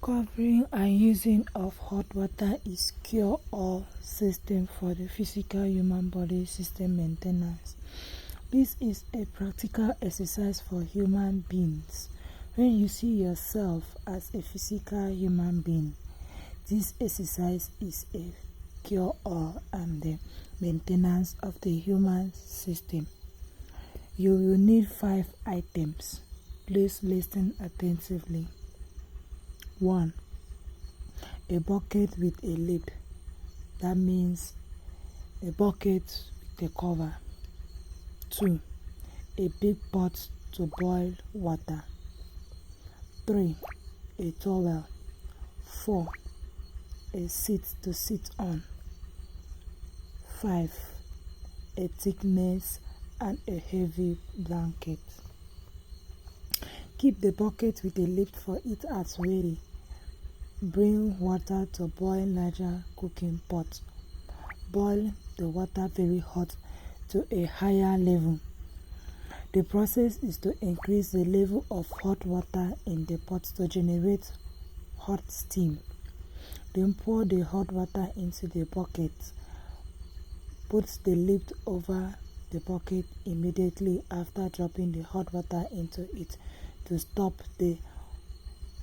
Covering and using of hot water is cure-all system for the physical human body system maintenance. This is a practical exercise for human beings. When you see yourself as a physical human being, this exercise is a cure-all and the maintenance of the human system. You will need 5 items. Please listen attentively. 1. A bucket with a lid. That means a bucket with a cover. 2. A big pot to boil water. 3. A towel. 4. A seat to sit on. 5. A thickness and a heavy blanket. Keep the bucket with a lid for it at ready. Bring water to boil larger cooking pot. Boil the water very hot to a higher level. The process is to increase the level of hot water in the pot to generate hot steam. Then pour the hot water into the bucket. Put the lid over the bucket immediately after dropping the hot water into it to stop the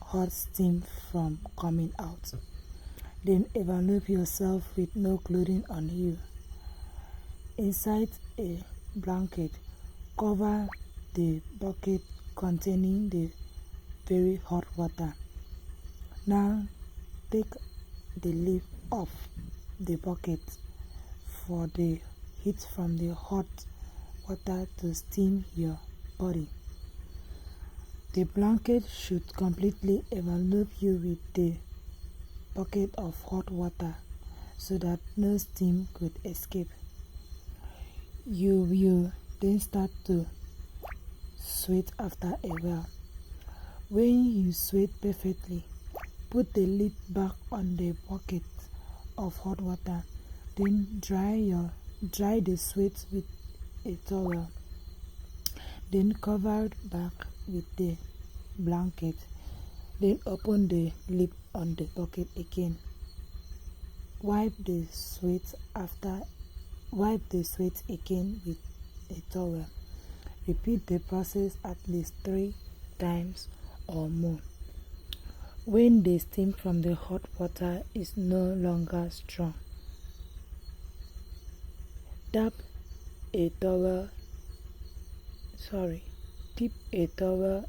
hot steam from coming out. Then envelop yourself with no clothing on you. Inside a blanket, cover the bucket containing the very hot water. Now take the lid off the bucket for the heat from the hot water to steam your body. The blanket should completely envelop you with the bucket of hot water so that no steam could escape. You will then start to sweat after a while. When you sweat perfectly, put the lid back on the bucket of hot water. Then dry the sweat with a towel. Then cover it back with the blanket. Then open the lid on the bucket again. Wipe the sweat again with a towel. Repeat the process at least 3 times or more. When the steam from the hot water is no longer strong, dip a towel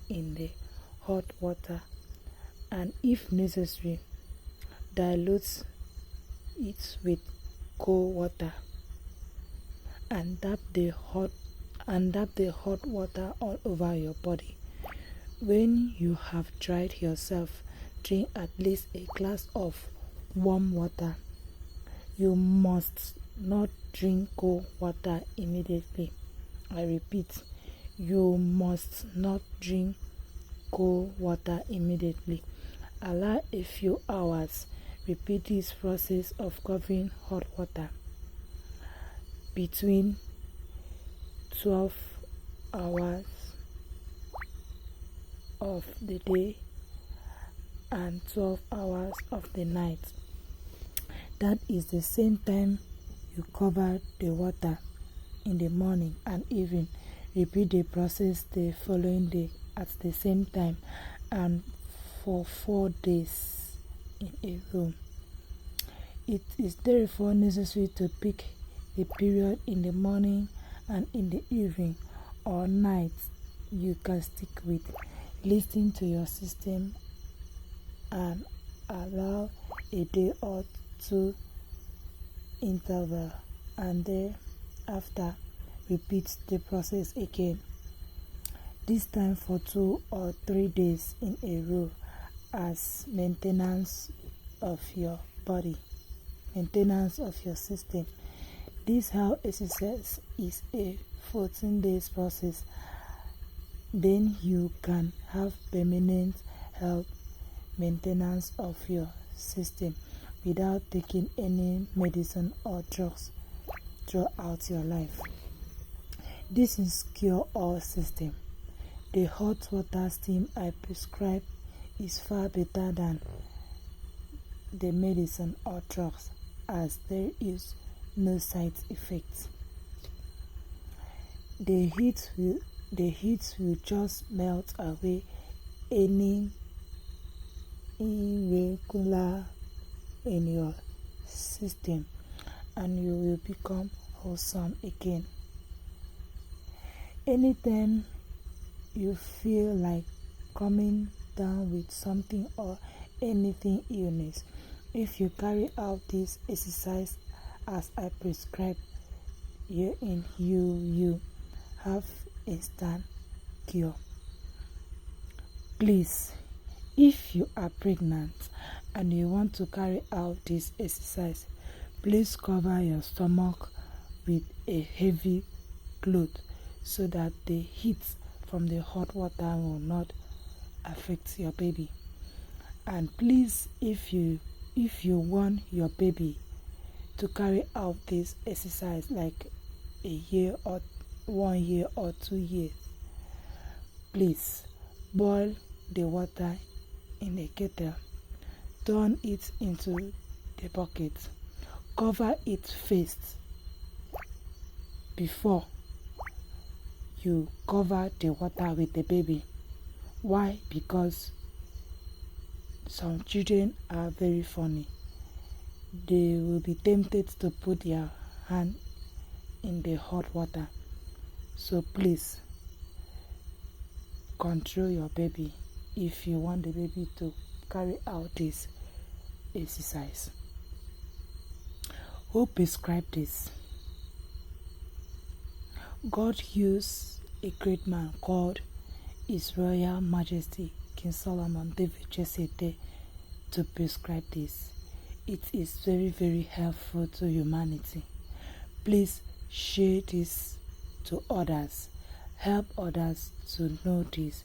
in the hot water and, if necessary, dilute it with cold water and dab the hot water all over your body. When you have dried yourself, drink at least a glass of warm water. You must not drink cold water immediately. I repeat, you must not drink cold water immediately. Allow a few hours. Repeat this process of covering hot water between 12 hours of the day and 12 hours of the night. That is the same time you cover the water in the morning and evening. Repeat the process the following day at the same time and for 4 days in a row. It is therefore necessary to pick a period in the morning and in the evening or night you can stick with. Listen to your system and allow a day or two interval, and thereafter repeat the process again, this time for 2 or 3 days in a row as maintenance of your body, maintenance of your system. This how exercise is a 14 days process. Then you can have permanent health maintenance of your system without taking any medicine or drugs throughout your life. This is cure-all system. The hot water steam I prescribe is far better than the medicine or drugs, as there is no side effects. The heat will just melt away any irregular in your system, and you will become wholesome again. Anytime you feel like coming down with something or anything illness, if you carry out this exercise as I prescribe you, you have instant cure. Please, if you are pregnant and you want to carry out this exercise, please cover your stomach with a heavy cloth so that the heat from the hot water will not affect your baby. And please, if you want your baby to carry out this exercise like a year or 1 year or 2 years, please boil the water in a kettle, turn it into the bucket, cover it first before you cover the water with the baby. Why? Because some children are very funny. They will be tempted to put their hand in the hot water. So please control your baby if you want the baby to carry out this exercise. Who prescribed this? God used a great man called His Royal Majesty King Solomon David Jesete to prescribe this. It is very, very helpful to humanity. Please share this to others. Help others to know this.